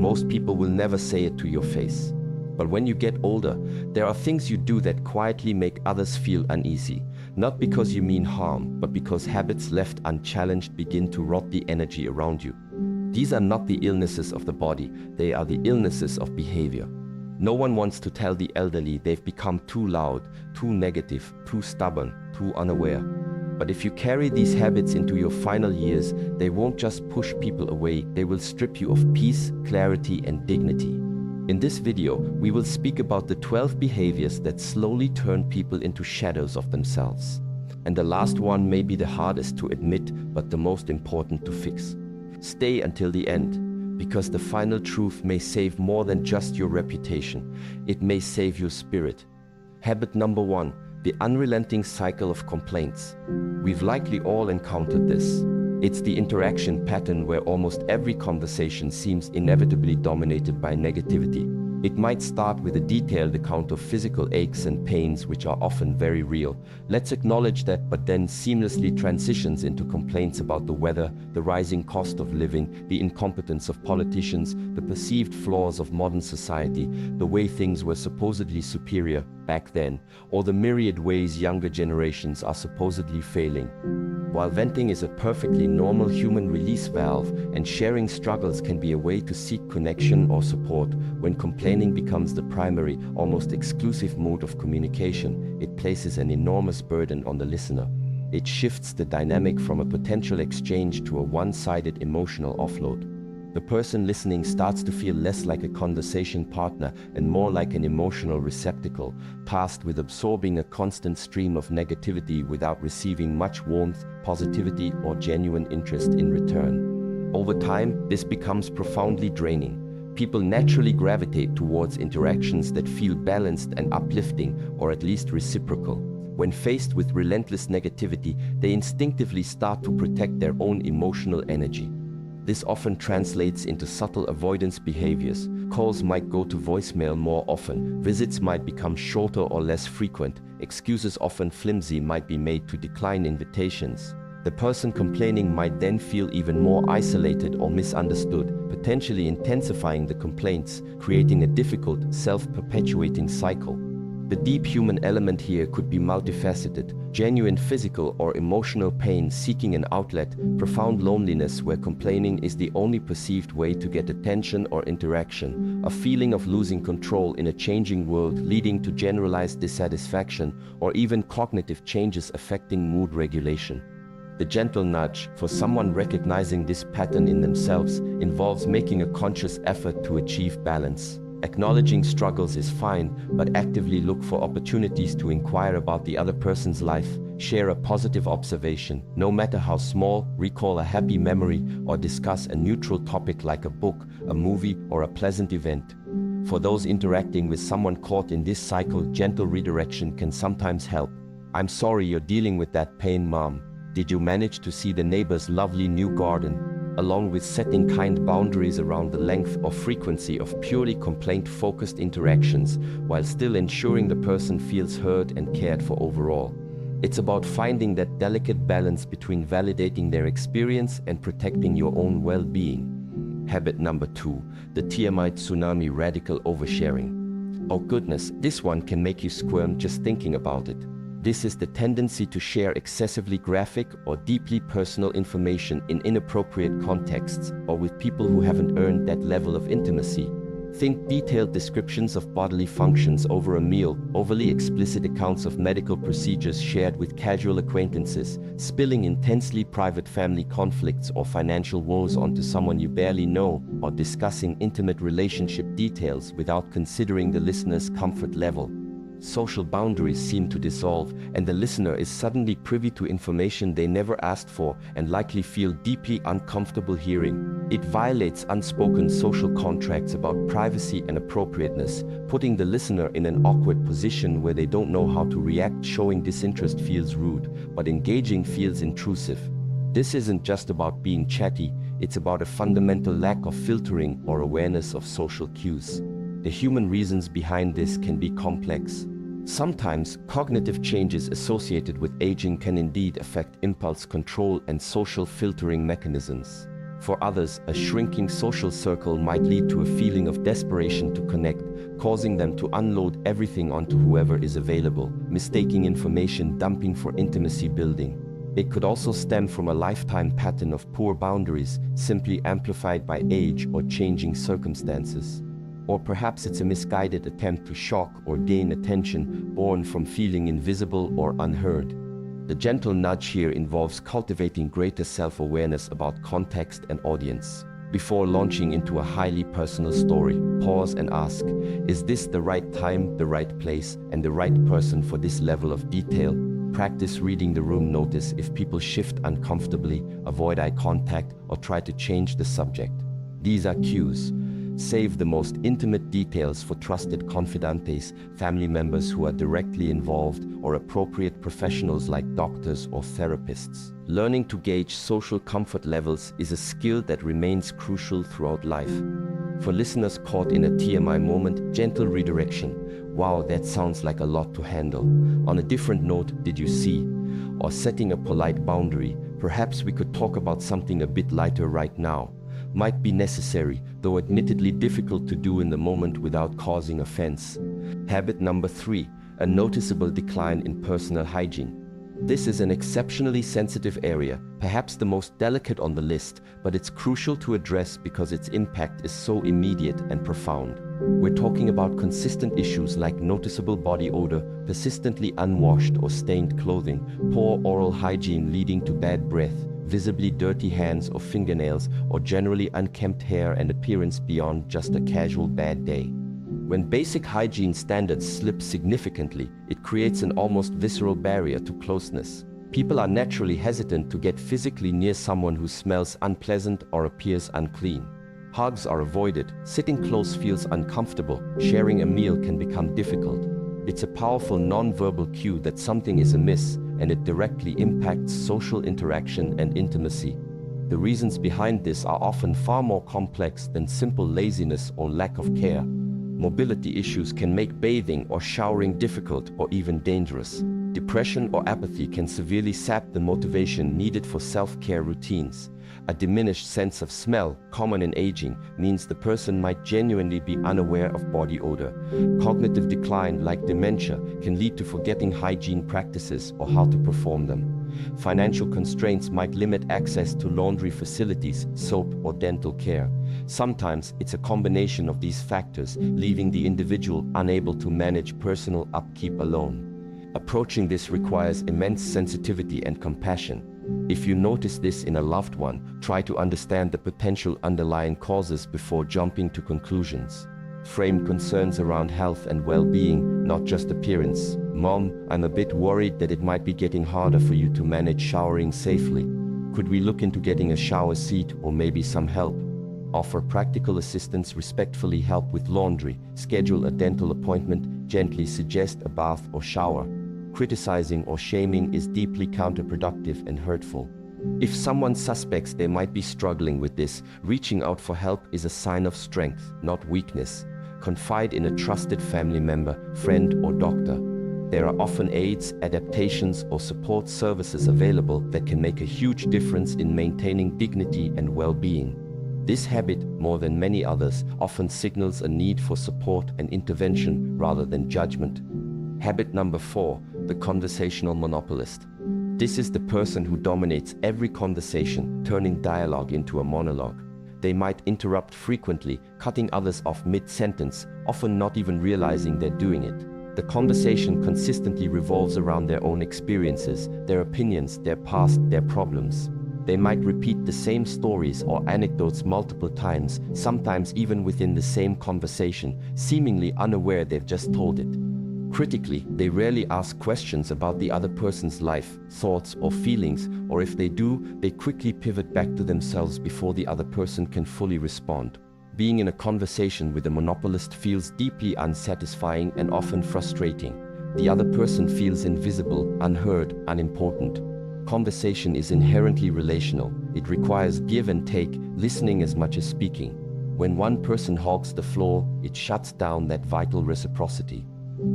Most people will never say it to your face. But when you get older, there are things you do that quietly make others feel uneasy. Not because you mean harm, but because habits left unchallenged begin to rot the energy around you. These are not the illnesses of the body, they are the illnesses of behavior. No one wants to tell the elderly they've become too loud, too negative, too stubborn, too unaware. But if you carry these habits into your final years, they won't just push people away, they will strip you of peace, clarity, and dignity. In this video, we will speak about the 12 behaviors that slowly turn people into shadows of themselves. And the last one may be the hardest to admit, but the most important to fix. Stay until the end, because the final truth may save more than just your reputation. It may save your spirit. Habit number 1, the unrelenting cycle of complaints. We've likely all encountered this. It's the interaction pattern where almost every conversation seems inevitably dominated by negativity. It might start with a detailed account of physical aches and pains, which are often very real. Let's acknowledge that, but then seamlessly transitions into complaints about the weather, the rising cost of living, the incompetence of politicians, the perceived flaws of modern society, the way things were supposedly superior back then, or the myriad ways younger generations are supposedly failing. While venting is a perfectly normal human release valve, and sharing struggles can be a way to seek connection or support, when complaining becomes the primary, almost exclusive mode of communication, it places an enormous burden on the listener. It shifts the dynamic from a potential exchange to a one-sided emotional offload. The person listening starts to feel less like a conversation partner and more like an emotional receptacle, tasked with absorbing a constant stream of negativity without receiving much warmth, positivity, or genuine interest in return. Over time, this becomes profoundly draining. People naturally gravitate towards interactions that feel balanced and uplifting, or at least reciprocal. When faced with relentless negativity, they instinctively start to protect their own emotional energy. This often translates into subtle avoidance behaviors. Calls might go to voicemail more often, visits might become shorter or less frequent, excuses often flimsy might be made to decline invitations. The person complaining might then feel even more isolated or misunderstood, potentially intensifying the complaints, creating a difficult, self-perpetuating cycle. The deep human element here could be multifaceted: genuine physical or emotional pain seeking an outlet, profound loneliness where complaining is the only perceived way to get attention or interaction, a feeling of losing control in a changing world leading to generalized dissatisfaction, or even cognitive changes affecting mood regulation. The gentle nudge, for someone recognizing this pattern in themselves, involves making a conscious effort to achieve balance. Acknowledging struggles is fine, but actively look for opportunities to inquire about the other person's life, share a positive observation, no matter how small, recall a happy memory, or discuss a neutral topic like a book, a movie, or a pleasant event. For those interacting with someone caught in this cycle, gentle redirection can sometimes help. "I'm sorry you're dealing with that pain, Mom. Did you manage to see the neighbor's lovely new garden?" Along with setting kind boundaries around the length or frequency of purely complaint-focused interactions, while still ensuring the person feels heard and cared for overall. It's about finding that delicate balance between validating their experience and protecting your own well-being. Habit number 2, the TMI tsunami: radical oversharing. Oh goodness, this one can make you squirm just thinking about it. This is the tendency to share excessively graphic or deeply personal information in inappropriate contexts, or with people who haven't earned that level of intimacy. Think detailed descriptions of bodily functions over a meal, overly explicit accounts of medical procedures shared with casual acquaintances, spilling intensely private family conflicts or financial woes onto someone you barely know, or discussing intimate relationship details without considering the listener's comfort level. Social boundaries seem to dissolve, and the listener is suddenly privy to information they never asked for and likely feel deeply uncomfortable hearing. It violates unspoken social contracts about privacy and appropriateness, putting the listener in an awkward position where they don't know how to react. Showing disinterest feels rude, but engaging feels intrusive. This isn't just about being chatty, it's about a fundamental lack of filtering or awareness of social cues. The human reasons behind this can be complex. Sometimes, cognitive changes associated with aging can indeed affect impulse control and social filtering mechanisms. For others, a shrinking social circle might lead to a feeling of desperation to connect, causing them to unload everything onto whoever is available, mistaking information dumping for intimacy building. It could also stem from a lifetime pattern of poor boundaries, simply amplified by age or changing circumstances. Or perhaps it's a misguided attempt to shock or gain attention, born from feeling invisible or unheard. The gentle nudge here involves cultivating greater self-awareness about context and audience. Before launching into a highly personal story, pause and ask, is this the right time, the right place, and the right person for this level of detail? Practice reading the room. Notice if people shift uncomfortably, avoid eye contact, or try to change the subject. These are cues. Save the most intimate details for trusted confidantes, family members who are directly involved, or appropriate professionals like doctors or therapists. Learning to gauge social comfort levels is a skill that remains crucial throughout life. For listeners caught in a TMI moment, gentle redirection. Wow, that sounds like a lot to handle. On a different note, did you see? Or setting a polite boundary. Perhaps we could talk about something a bit lighter right now. Might be necessary, though admittedly difficult to do in the moment without causing offense. Habit number 3, a noticeable decline in personal hygiene. This is an exceptionally sensitive area, perhaps the most delicate on the list, but it's crucial to address because its impact is so immediate and profound. We're talking about consistent issues like noticeable body odor, persistently unwashed or stained clothing, poor oral hygiene leading to bad breath, visibly dirty hands or fingernails, or generally unkempt hair and appearance beyond just a casual bad day. When basic hygiene standards slip significantly, it creates an almost visceral barrier to closeness. People are naturally hesitant to get physically near someone who smells unpleasant or appears unclean. Hugs are avoided, sitting close feels uncomfortable, sharing a meal can become difficult. It's a powerful non-verbal cue that something is amiss, and it directly impacts social interaction and intimacy. The reasons behind this are often far more complex than simple laziness or lack of care. Mobility issues can make bathing or showering difficult or even dangerous. Depression or apathy can severely sap the motivation needed for self-care routines. A diminished sense of smell, common in aging, means the person might genuinely be unaware of body odor. Cognitive decline, like dementia, can lead to forgetting hygiene practices or how to perform them. Financial constraints might limit access to laundry facilities, soap, or dental care. Sometimes it's a combination of these factors, leaving the individual unable to manage personal upkeep alone. Approaching this requires immense sensitivity and compassion. If you notice this in a loved one, try to understand the potential underlying causes before jumping to conclusions. Frame concerns around health and well-being, not just appearance. Mom, I'm a bit worried that it might be getting harder for you to manage showering safely. Could we look into getting a shower seat or maybe some help? Offer practical assistance, respectfully help with laundry, schedule a dental appointment, gently suggest a bath or shower. Criticizing or shaming is deeply counterproductive and hurtful. If someone suspects they might be struggling with this, reaching out for help is a sign of strength, not weakness. Confide in a trusted family member, friend, or doctor. There are often aids, adaptations, or support services available that can make a huge difference in maintaining dignity and well-being. This habit, more than many others, often signals a need for support and intervention rather than judgment. Habit number 4, the conversational monopolist. This is the person who dominates every conversation, turning dialogue into a monologue. They might interrupt frequently, cutting others off mid-sentence, often not even realizing they're doing it. The conversation consistently revolves around their own experiences, their opinions, their past, their problems. They might repeat the same stories or anecdotes multiple times, sometimes even within the same conversation, seemingly unaware they've just told it. Critically, they rarely ask questions about the other person's life, thoughts, or feelings, or if they do, they quickly pivot back to themselves before the other person can fully respond. Being in a conversation with a monopolist feels deeply unsatisfying and often frustrating. The other person feels invisible, unheard, unimportant. Conversation is inherently relational. It requires give and take, listening as much as speaking. When one person hogs the floor, it shuts down that vital reciprocity.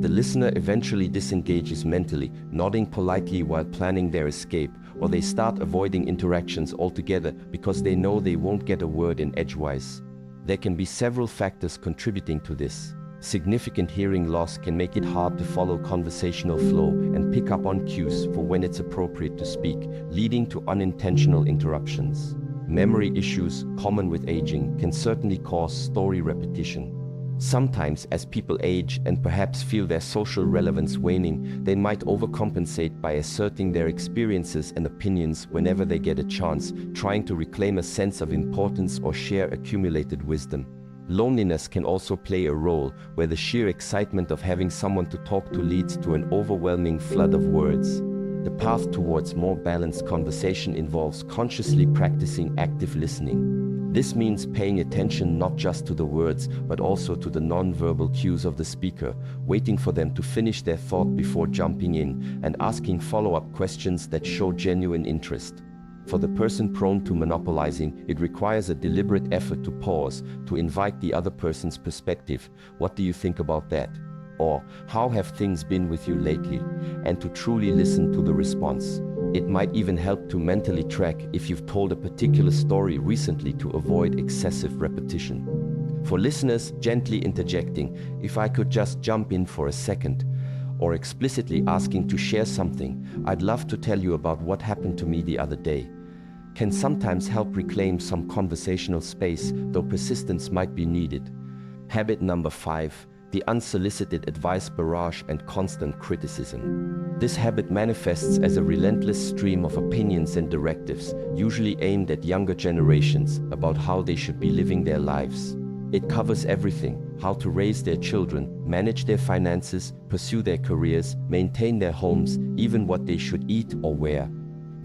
The listener eventually disengages mentally, nodding politely while planning their escape, or they start avoiding interactions altogether because they know they won't get a word in edgewise. There can be several factors contributing to this. Significant hearing loss can make it hard to follow conversational flow and pick up on cues for when it's appropriate to speak, leading to unintentional interruptions. Memory issues, common with aging, can certainly cause story repetition. Sometimes, as people age and perhaps feel their social relevance waning, they might overcompensate by asserting their experiences and opinions whenever they get a chance, trying to reclaim a sense of importance or share accumulated wisdom. Loneliness can also play a role, where the sheer excitement of having someone to talk to leads to an overwhelming flood of words. The path towards more balanced conversation involves consciously practicing active listening. This means paying attention not just to the words, but also to the non-verbal cues of the speaker, waiting for them to finish their thought before jumping in, and asking follow-up questions that show genuine interest. For the person prone to monopolizing, it requires a deliberate effort to pause, to invite the other person's perspective. What do you think about that? Or, how have things been with you lately? And to truly listen to the response. It might even help to mentally track if you've told a particular story recently to avoid excessive repetition. For listeners, gently interjecting, "If I could just jump in for a second," or explicitly asking to share something, "I'd love to tell you about what happened to me the other day," can sometimes help reclaim some conversational space, though persistence might be needed. Habit number 5. The unsolicited advice barrage and constant criticism. This habit manifests as a relentless stream of opinions and directives, usually aimed at younger generations, about how they should be living their lives. It covers everything: how to raise their children, manage their finances, pursue their careers, maintain their homes, even what they should eat or wear.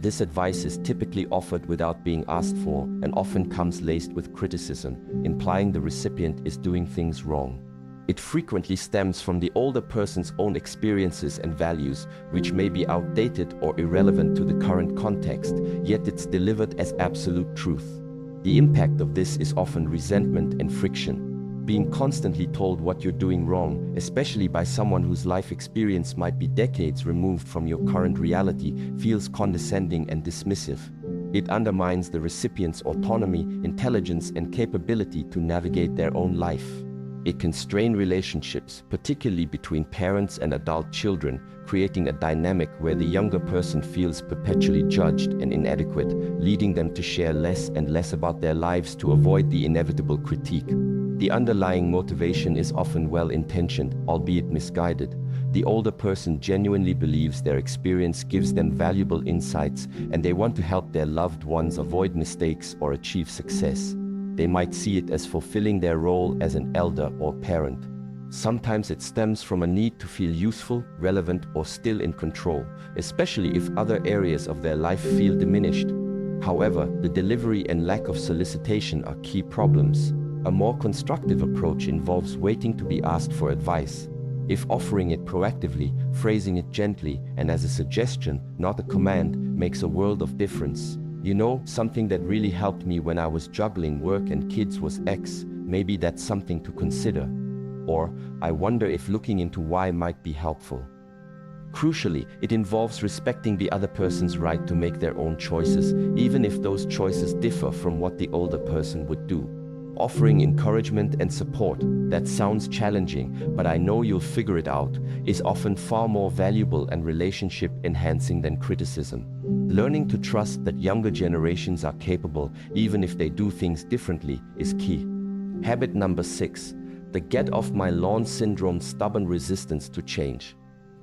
This advice is typically offered without being asked for, and often comes laced with criticism, implying the recipient is doing things wrong. It frequently stems from the older person's own experiences and values, which may be outdated or irrelevant to the current context, yet it's delivered as absolute truth. The impact of this is often resentment and friction. Being constantly told what you're doing wrong, especially by someone whose life experience might be decades removed from your current reality, feels condescending and dismissive. It undermines the recipient's autonomy, intelligence, and capability to navigate their own life. It can strain relationships, particularly between parents and adult children, creating a dynamic where the younger person feels perpetually judged and inadequate, leading them to share less and less about their lives to avoid the inevitable critique. The underlying motivation is often well-intentioned, albeit misguided. The older person genuinely believes their experience gives them valuable insights, and they want to help their loved ones avoid mistakes or achieve success. They might see it as fulfilling their role as an elder or parent. Sometimes it stems from a need to feel useful, relevant, or still in control, especially if other areas of their life feel diminished. However, the delivery and lack of solicitation are key problems. A more constructive approach involves waiting to be asked for advice. If offering it proactively, phrasing it gently, and as a suggestion, not a command, makes a world of difference. "You know, something that really helped me when I was juggling work and kids was X. Maybe that's something to consider." Or, "I wonder if looking into Y might be helpful." Crucially, it involves respecting the other person's right to make their own choices, even if those choices differ from what the older person would do. Offering encouragement and support, "That sounds challenging, but I know you'll figure it out," is often far more valuable and relationship enhancing than criticism. Learning to trust that younger generations are capable, even if they do things differently, is key. Habit number 6. The get off my lawn syndrome, stubborn resistance to change.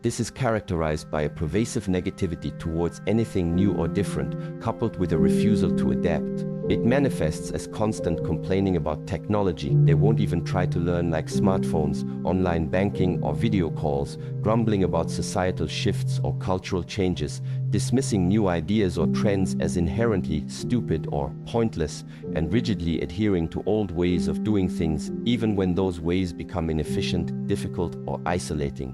This is characterized by a pervasive negativity towards anything new or different, coupled with a refusal to adapt. It manifests as constant complaining about technology. They won't even try to learn, like smartphones, online banking, or video calls, grumbling about societal shifts or cultural changes, dismissing new ideas or trends as inherently stupid or pointless, and rigidly adhering to old ways of doing things, even when those ways become inefficient, difficult, or isolating.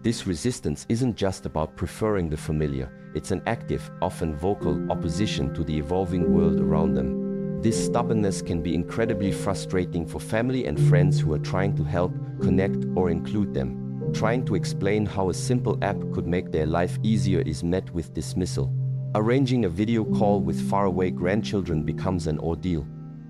This resistance isn't just about preferring the familiar, it's an active, often vocal opposition to the evolving world around them. This stubbornness can be incredibly frustrating for family and friends who are trying to help, connect, or include them. Trying to explain how a simple app could make their life easier is met with dismissal. Arranging a video call with faraway grandchildren becomes an ordeal.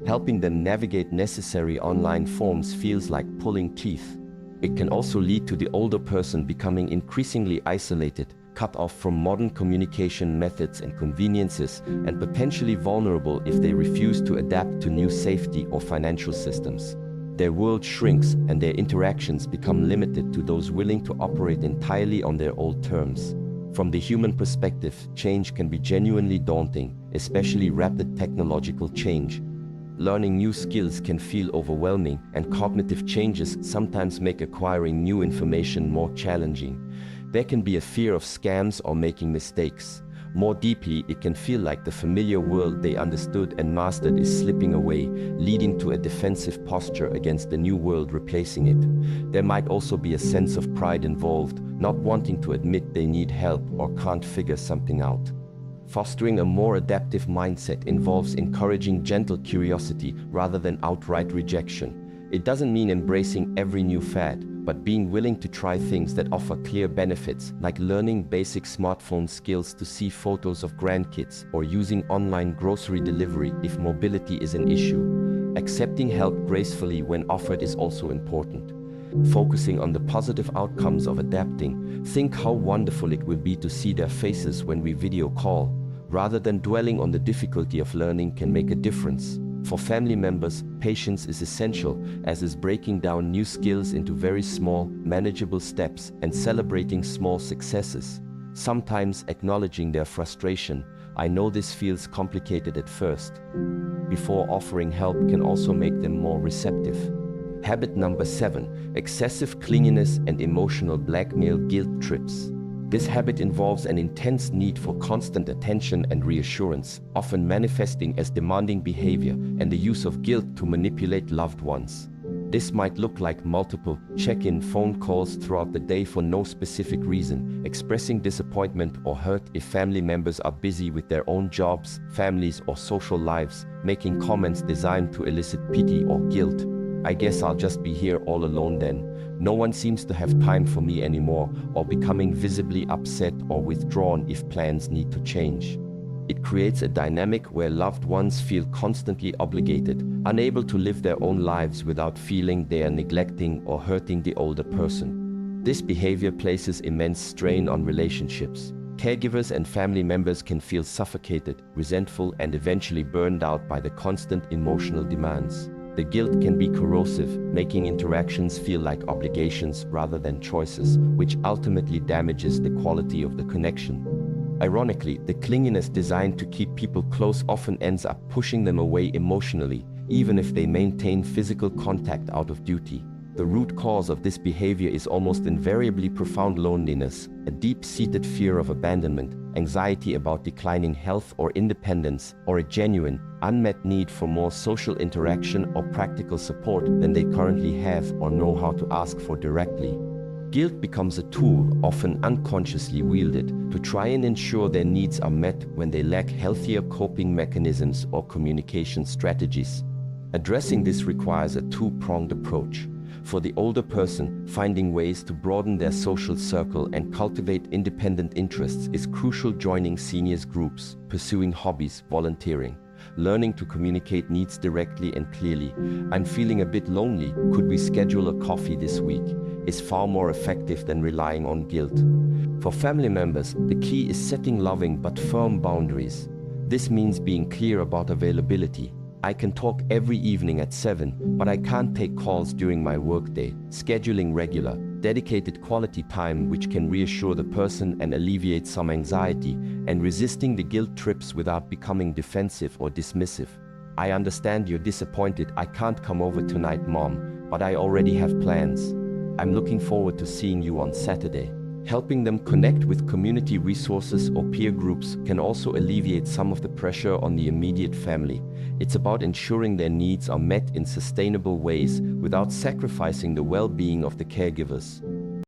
Helping them navigate necessary online forms feels like pulling teeth. It can also lead to the older person becoming increasingly isolated, cut off from modern communication methods and conveniences, and potentially vulnerable if they refuse to adapt to new safety or financial systems. Their world shrinks and their interactions become limited to those willing to operate entirely on their old terms. From the human perspective, change can be genuinely daunting, especially rapid technological change. Learning new skills can feel overwhelming, and cognitive changes sometimes make acquiring new information more challenging. There can be a fear of scams or making mistakes. More deeply, it can feel like the familiar world they understood and mastered is slipping away, leading to a defensive posture against the new world replacing it. There might also be a sense of pride involved, not wanting to admit they need help or can't figure something out. Fostering a more adaptive mindset involves encouraging gentle curiosity rather than outright rejection. It doesn't mean embracing every new fad, but being willing to try things that offer clear benefits, like learning basic smartphone skills to see photos of grandkids or using online grocery delivery if mobility is an issue. Accepting help gracefully when offered is also important. Focusing on the positive outcomes of adapting, think how wonderful it will be to see their faces when we video call, rather than dwelling on the difficulty of learning can make a difference. For family members, patience is essential, as is breaking down new skills into very small, manageable steps and celebrating small successes. Sometimes acknowledging their frustration, "I know this feels complicated at first," before offering help can also make them more receptive. Habit number 7, excessive clinginess and emotional blackmail guilt trips. This habit involves an intense need for constant attention and reassurance, often manifesting as demanding behavior and the use of guilt to manipulate loved ones. This might look like multiple check-in phone calls throughout the day for no specific reason, expressing disappointment or hurt if family members are busy with their own jobs, families, or social lives, making comments designed to elicit pity or guilt. "I guess I'll just be here all alone then. No one seems to have time for me anymore," or becoming visibly upset or withdrawn if plans need to change. It creates a dynamic where loved ones feel constantly obligated, unable to live their own lives without feeling they are neglecting or hurting the older person. This behavior places immense strain on relationships. Caregivers and family members can feel suffocated, resentful, and eventually burned out by the constant emotional demands. The guilt can be corrosive, making interactions feel like obligations rather than choices, which ultimately damages the quality of the connection. Ironically, the clinginess designed to keep people close often ends up pushing them away emotionally, even if they maintain physical contact out of duty. The root cause of this behavior is almost invariably profound loneliness, a deep-seated fear of abandonment, anxiety about declining health or independence, or a genuine, unmet need for more social interaction or practical support than they currently have or know how to ask for directly. Guilt becomes a tool, often unconsciously wielded, to try and ensure their needs are met when they lack healthier coping mechanisms or communication strategies. Addressing this requires a two-pronged approach. For the older person, finding ways to broaden their social circle and cultivate independent interests is crucial. Joining seniors groups, pursuing hobbies, volunteering, learning to communicate needs directly and clearly. "I'm feeling a bit lonely, could we schedule a coffee this week?" is far more effective than relying on guilt. For family members, the key is setting loving but firm boundaries. This means being clear about availability. "I can talk every evening at 7, but I can't take calls during my workday." Scheduling regular, dedicated quality time which can reassure the person and alleviate some anxiety, and resisting the guilt trips without becoming defensive or dismissive. "I understand you're disappointed I can't come over tonight, Mom, but I already have plans. I'm looking forward to seeing you on Saturday." Helping them connect with community resources or peer groups can also alleviate some of the pressure on the immediate family. It's about ensuring their needs are met in sustainable ways without sacrificing the well-being of the caregivers.